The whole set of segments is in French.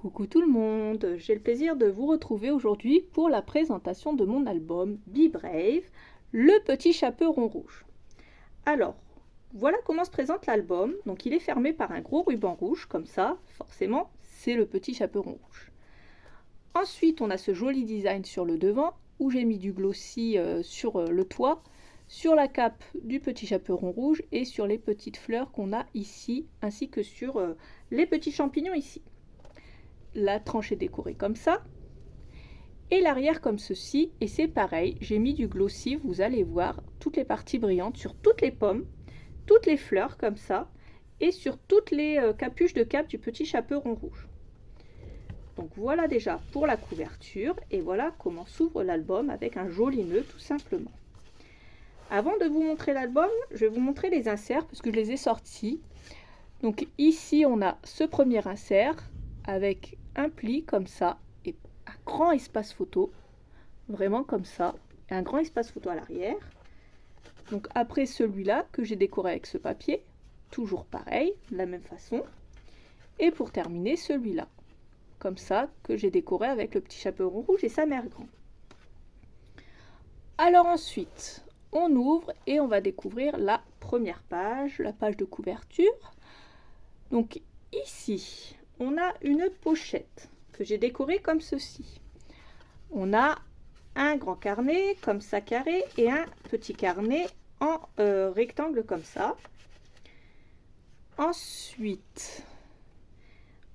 Coucou tout le monde, j'ai le plaisir de vous retrouver aujourd'hui pour la présentation de mon album Be Brave, le petit chaperon rouge. Alors, voilà comment se présente l'album. Donc il est fermé par un gros ruban rouge, comme ça, forcément, c'est le petit chaperon rouge. Ensuite, on a ce joli design sur le devant, où j'ai mis du glossy sur le toit, sur la cape du petit chaperon rouge et sur les petites fleurs qu'on a ici, ainsi que sur les petits champignons ici. La tranche est décorée comme ça et l'arrière comme ceci, et c'est pareil, j'ai mis du glossy, vous allez voir, toutes les parties brillantes sur toutes les pommes, toutes les fleurs comme ça, et sur toutes les capuches de cape du petit chaperon rouge. Donc voilà déjà pour la couverture, et voilà comment s'ouvre l'album avec un joli nœud tout simplement. Avant de vous montrer l'album, je vais vous montrer les inserts parce que je les ai sortis. Donc ici on a ce premier insert avec un pli comme ça et un grand espace photo, vraiment comme ça, et un grand espace photo à l'arrière. Donc après celui-là que j'ai décoré avec ce papier, toujours pareil, de la même façon. Et pour terminer celui-là, comme ça, que j'ai décoré avec le petit chaperon rouge et sa mère grand. Alors ensuite, on ouvre et on va découvrir la première page, la page de couverture. Donc ici, on a une pochette que j'ai décorée comme ceci. On a un grand carnet comme ça carré et un petit carnet en rectangle comme ça. Ensuite,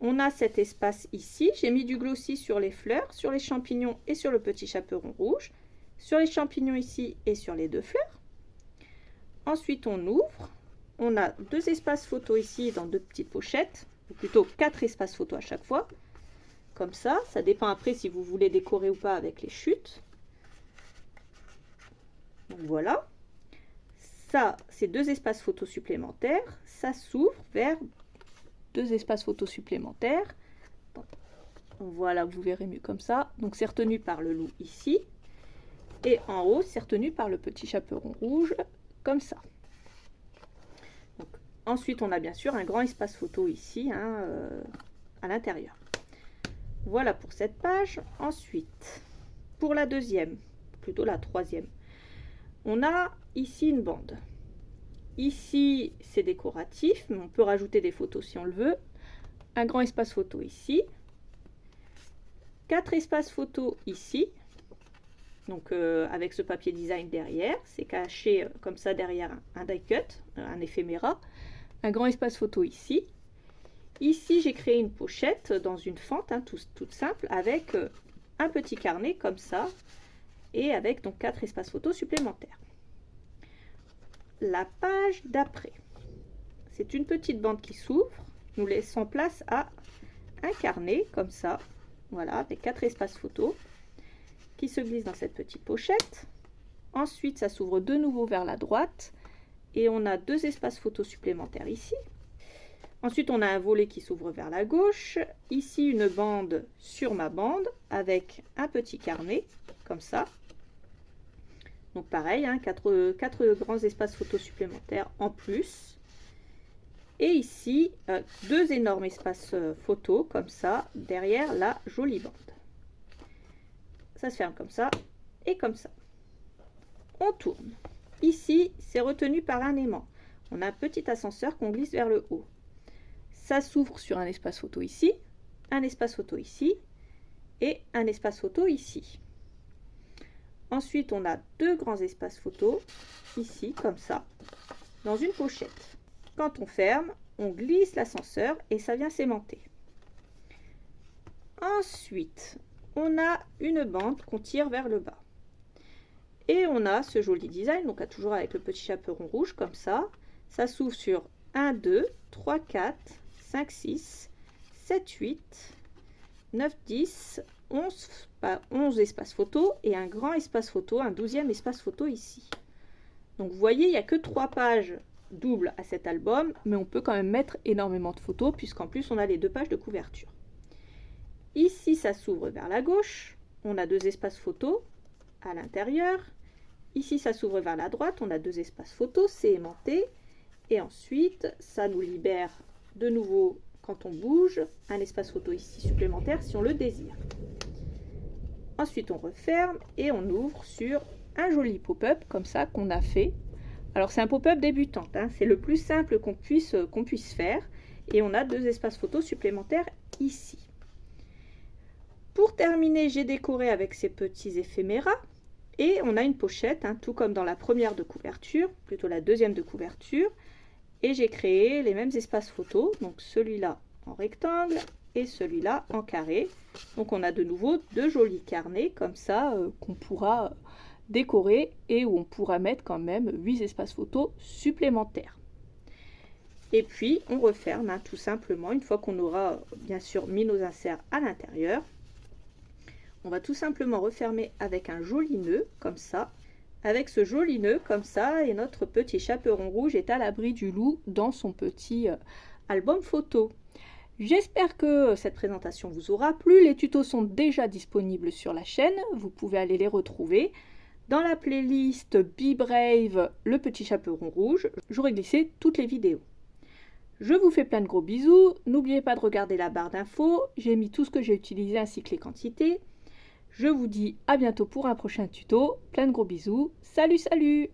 on a cet espace ici. J'ai mis du glossy sur les fleurs, sur les champignons et sur le petit chaperon rouge. Sur les champignons ici et sur les deux fleurs. Ensuite, on ouvre. On a deux espaces photos ici dans deux petites pochettes, ou plutôt 4 espaces photos à chaque fois. Comme ça dépend après si vous voulez décorer ou pas avec les chutes. Donc voilà. Ça, c'est 2 espaces photos supplémentaires. Ça s'ouvre vers 2 espaces photos supplémentaires. Voilà, vous verrez mieux comme ça. Donc c'est retenu par le loup ici. Et en haut, c'est retenu par le petit chaperon rouge, comme ça. Donc, ensuite, on a bien sûr un grand espace photo ici, à l'intérieur. Voilà pour cette page. Ensuite, pour la deuxième, plutôt la troisième, on a ici une bande. Ici, c'est décoratif, mais on peut rajouter des photos si on le veut. Un grand espace photo ici. 4 espaces photos ici. Donc avec ce papier design derrière, c'est caché comme ça derrière un die cut, un éphéméra. Un grand espace photo ici. Ici, j'ai créé une pochette dans une fente, toute simple, avec un petit carnet comme ça, et avec donc 4 espaces photos supplémentaires. La page d'après, c'est une petite bande qui s'ouvre, nous laissons place à un carnet comme ça, voilà, avec 4 espaces photos qui se glisse dans cette petite pochette. Ensuite, ça s'ouvre de nouveau vers la droite et on a 2 espaces photos supplémentaires ici. Ensuite, on a un volet qui s'ouvre vers la gauche. Ici, une bande sur ma bande avec un petit carnet comme ça. Donc pareil, 4 grands espaces photos supplémentaires en plus. Et ici, 2 énormes espaces photos comme ça derrière la jolie bande. Ça se ferme comme ça et comme ça. On tourne. Ici, c'est retenu par un aimant. On a un petit ascenseur qu'on glisse vers le haut. Ça s'ouvre sur un espace photo ici, un espace photo ici et un espace photo ici. Ensuite, on a 2 grands espaces photo ici, comme ça, dans une pochette. Quand on ferme, on glisse l'ascenseur et ça vient s'aimanter. Ensuite, on a une bande qu'on tire vers le bas. Et on a ce joli design, donc toujours avec le petit chaperon rouge comme ça. Ça s'ouvre sur 1, 2, 3, 4, 5, 6, 7, 8, 9, 10, 11 espaces photo et un grand espace photo, un 12e espace photo ici. Donc vous voyez, il n'y a que 3 pages doubles à cet album, mais on peut quand même mettre énormément de photos puisqu'en plus on a les 2 pages de couverture. Ici, ça s'ouvre vers la gauche. On a 2 espaces photos à l'intérieur. Ici, ça s'ouvre vers la droite. On a 2 espaces photos, c'est aimanté. Et ensuite, ça nous libère de nouveau quand on bouge, un espace photo ici supplémentaire si on le désire. Ensuite, on referme et on ouvre sur un joli pop-up comme ça qu'on a fait. Alors, c'est un pop-up débutante, hein, c'est le plus simple qu'on puisse faire. Et on a 2 espaces photos supplémentaires ici. Pour terminer, j'ai décoré avec ces petits éphéméras. Et on a une pochette, hein, tout comme dans la première de couverture, plutôt la deuxième de couverture. Et j'ai créé les mêmes espaces photos, donc celui-là en rectangle et celui-là en carré. Donc on a de nouveau 2 jolis carnets comme ça qu'on pourra décorer et où on pourra mettre quand même 8 espaces photos supplémentaires. Et puis on referme, hein, tout simplement, une fois qu'on aura bien sûr mis nos inserts à l'intérieur. On va tout simplement refermer avec un joli nœud comme ça. Avec ce joli nœud comme ça, et notre petit chaperon rouge est à l'abri du loup dans son petit album photo. J'espère que cette présentation vous aura plu. Les tutos sont déjà disponibles sur la chaîne. Vous pouvez aller les retrouver. Dans la playlist Be Brave, le petit chaperon rouge, j'aurai glissé toutes les vidéos. Je vous fais plein de gros bisous. N'oubliez pas de regarder la barre d'infos. J'ai mis tout ce que j'ai utilisé ainsi que les quantités. Je vous dis à bientôt pour un prochain tuto. Plein de gros bisous. Salut, salut!